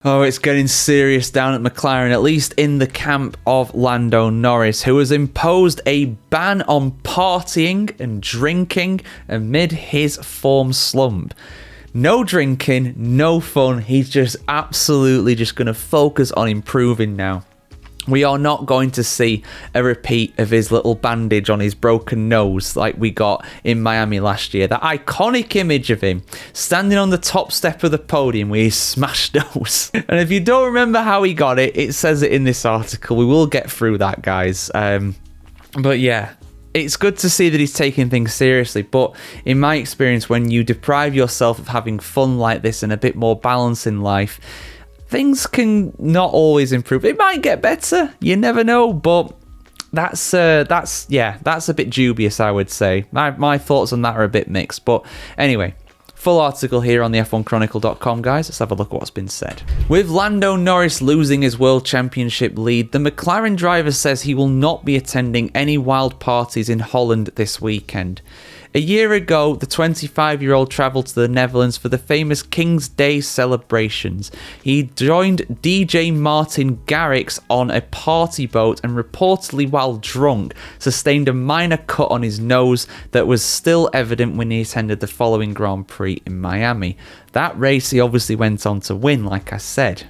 Oh, it's getting serious down at McLaren, at least in the camp of Lando Norris, who has imposed a ban on partying and drinking amid his form slump. No drinking, no fun. He's just absolutely just going to focus on improving now. We are not going to see a repeat of his little bandage on his broken nose like we got in Miami last year. That iconic image of him standing on the top step of the podium with his smashed nose. And if you don't remember how he got it, it says it in this article. We will get through that, guys. But yeah, it's good to see that he's taking things seriously. But in my experience, when you deprive yourself of having fun like this and a bit more balance in life, things can not always improve. It might get better. You never know. But that's a bit dubious, I would say. My thoughts on that are a bit mixed. But anyway, full article here on the F1Chronicle.com, guys. Let's have a look at what's been said. With Lando Norris losing his World Championship lead, the McLaren driver says he will not be attending any wild parties in Holland this weekend. A year ago, the 25-year-old travelled to the Netherlands for the famous King's Day celebrations. He joined DJ Martin Garrix on a party boat and reportedly, while drunk, sustained a minor cut on his nose that was still evident when he attended the following Grand Prix in Miami. That race he obviously went on to win, like I said.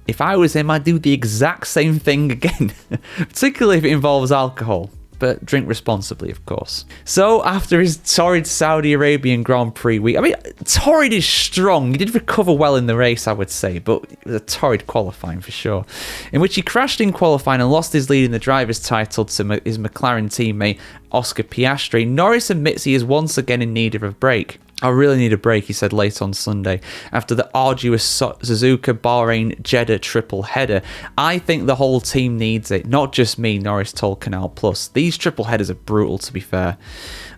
If I was him, I'd do the exact same thing again, particularly if it involves alcohol. But drink responsibly, of course. So, after his torrid Saudi Arabian Grand Prix week, I mean, torrid is strong. He did recover well in the race, I would say, but it was a torrid qualifying for sure, in which he crashed in qualifying and lost his lead in the driver's title to his McLaren teammate, Oscar Piastri. Norris admits he is once again in need of a break. I really need a break, he said late on Sunday, after the arduous Suzuka, Bahrain, Jeddah triple header. I think the whole team needs it, not just me, Norris told Canal Plus. These triple headers are brutal, to be fair.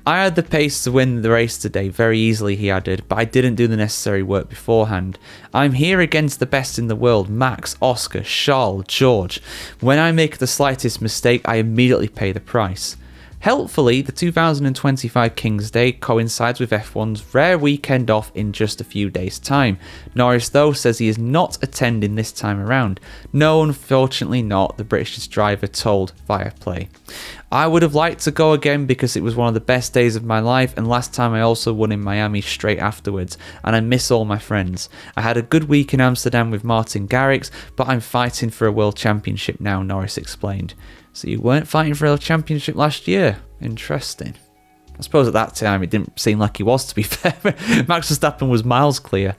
I had the pace to win the race today very easily, he added, but I didn't do the necessary work beforehand. I'm here against the best in the world, Max, Oscar, Charles, George. When I make the slightest mistake, I immediately pay the price. Helpfully, the 2025 King's Day coincides with F1's rare weekend off in just a few days' time. Norris, though, says he is not attending this time around. No, unfortunately not, the British driver told Viaplay. I would have liked to go again because it was one of the best days of my life, and last time I also won in Miami straight afterwards, and I miss all my friends. I had a good week in Amsterdam with Martin Garrix, but I'm fighting for a world championship now, Norris explained. So you weren't fighting for a championship last year? Interesting. I suppose at that time it didn't seem like he was, to be fair. Max Verstappen was miles clear.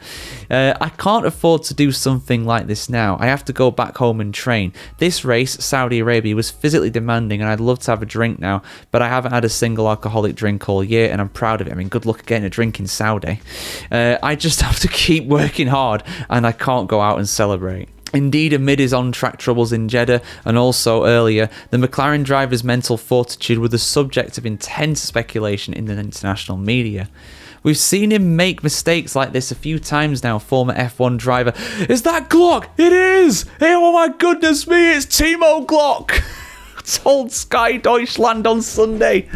I can't afford to do something like this now. I have to go back home and train. This race, Saudi Arabia, was physically demanding and I'd love to have a drink now, but I haven't had a single alcoholic drink all year and I'm proud of it. I mean, good luck getting a drink in Saudi. I just have to keep working hard and I can't go out and celebrate. Indeed, amid his on-track troubles in Jeddah and also earlier, the McLaren driver's mental fortitude was the subject of intense speculation in the international media. We've seen him make mistakes like this a few times now, former F1 driver. Is that Glock? It is! Hey, oh my goodness me, it's Timo Glock! Told Sky Deutschland on Sunday.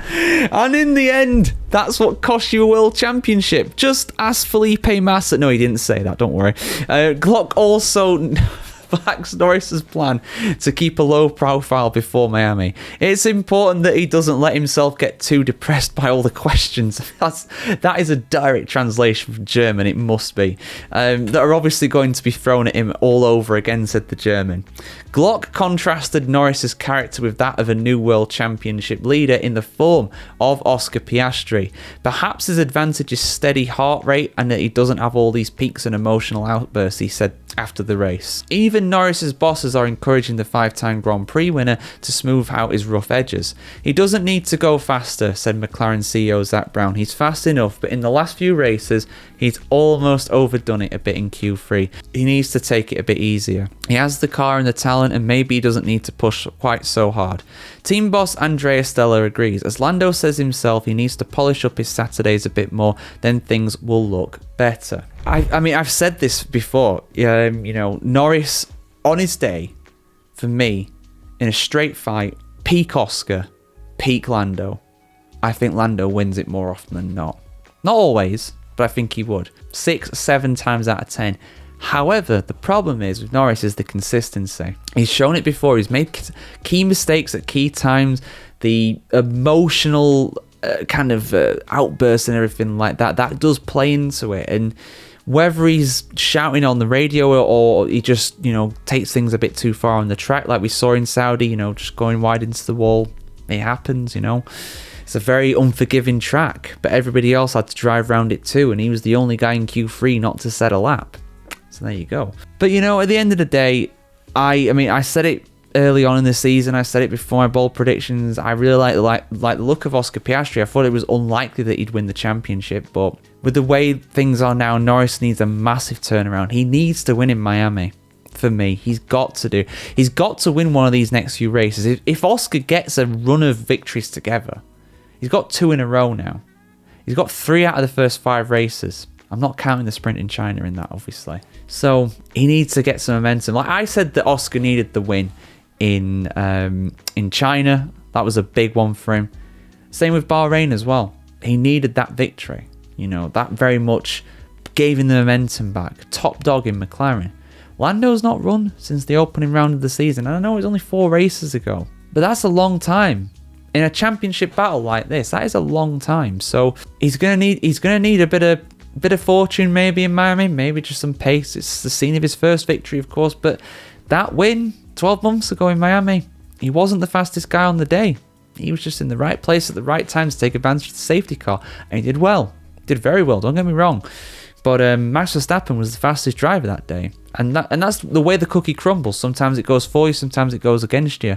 And in the end, that's what cost you a world championship. Just ask Felipe Massa. No, he didn't say that, don't worry. Glock also backs Norris's plan to keep a low profile before Miami. It's important that he doesn't let himself get too depressed by all the questions. That is a direct translation from German, it must be. That are obviously going to be thrown at him all over again, said the German. Glock contrasted Norris's character with that of a new world championship leader in the form of Oscar Piastri. Perhaps his advantage is steady heart rate and that he doesn't have all these peaks and emotional outbursts, he said after the race. Even Norris's bosses are encouraging the 5-time Grand Prix winner to smooth out his rough edges. He doesn't need to go faster, said McLaren CEO Zak Brown. He's fast enough, but in the last few races, he's almost overdone it a bit in Q3. He needs to take it a bit easier. He has the car and the talent, and maybe he doesn't need to push quite so hard. Team boss Andrea Stella agrees. As Lando says himself, he needs to polish up his Saturdays a bit more, then things will look better. I mean, I've said this before. Norris on his day, for me, in a straight fight, peak Oscar, peak Lando. I think Lando wins it more often than not. Not always, but I think he would. 6, 7 times out of 10. However, the problem is with Norris is the consistency. He's shown it before. He's made key mistakes at key times. The emotional outbursts and everything like that, that does play into it. And whether he's shouting on the radio or he just, takes things a bit too far on the track, like we saw in Saudi, just going wide into the wall, it happens, It's a very unforgiving track, but everybody else had to drive around it too, and he was the only guy in Q3 not to set a lap. So there you go. But at the end of the day, I said it early on in the season, I said it before my bold predictions, I really like the look of Oscar Piastri. I thought it was unlikely that he'd win the championship, but with the way things are now, Norris needs a massive turnaround. He needs to win in Miami. For me, he's got to win one of these next few races. If Oscar gets a run of victories together, he's got 2 in a row now. He's got 3 out of the first 5 races. I'm not counting the sprint in China in that, obviously. So he needs to get some momentum. Like I said that Oscar needed the win in China. That was a big one for him. Same with Bahrain as well. He needed that victory. That very much gave him the momentum back. Top dog in McLaren. Lando's not run since the opening round of the season. And I know it was only 4 races ago, but that's a long time. In a championship battle like this, that is a long time. So he's gonna need a bit of fortune maybe in Miami, maybe just some pace. It's the scene of his first victory, of course, but that win 12 months ago in Miami, he wasn't the fastest guy on the day. He was just in the right place at the right time to take advantage of the safety car, and he did well. Did very well, don't get me wrong. But Max Verstappen was the fastest driver that day. And that's the way the cookie crumbles. Sometimes it goes for you, sometimes it goes against you.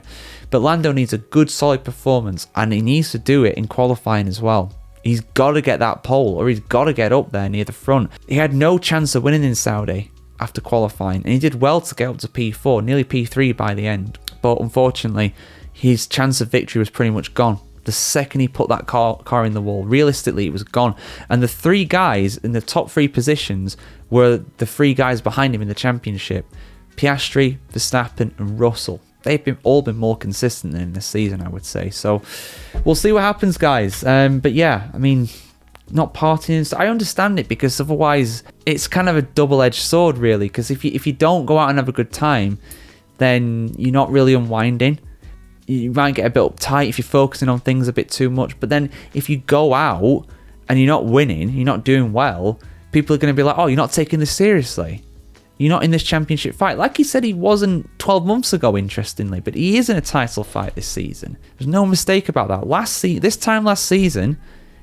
But Lando needs a good, solid performance, and he needs to do it in qualifying as well. He's got to get that pole, or he's got to get up there near the front. He had no chance of winning in Saudi after qualifying, and he did well to get up to P4, nearly P3 by the end. But unfortunately, his chance of victory was pretty much gone. The second he put that car in the wall, realistically, it was gone. And the 3 guys in the top 3 positions were the 3 guys behind him in the championship. Piastri, Verstappen and Russell. They've all been more consistent than in this season, I would say. So we'll see what happens, guys. But yeah, not partying. I understand it, because otherwise it's kind of a double-edged sword, really. Because if you don't go out and have a good time, then you're not really unwinding. You might get a bit uptight if you're focusing on things a bit too much. But then if you go out and you're not winning, you're not doing well, people are going to be like, oh, you're not taking this seriously. You're not in this championship fight. Like he said, he wasn't 12 months ago, interestingly, but he is in a title fight this season. There's no mistake about that. This time last season,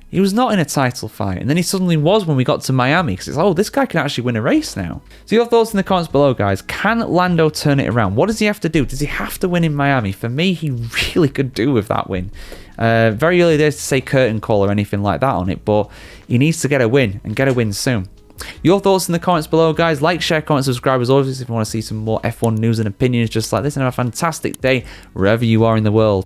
he was not in a title fight, and then he suddenly was when we got to Miami, because it's, oh, this guy can actually win a race now. So your thoughts in the comments below, guys. Can Lando turn it around? What does he have to do? Does he have to win in Miami? For me, he really could do with that win. Very early days to say curtain call or anything like that on it, but he needs to get a win, and get a win soon. Your thoughts in the comments below, guys. Like, share, comment, subscribe as always if you want to see some more F1 news and opinions just like this, and have a fantastic day wherever you are in the world.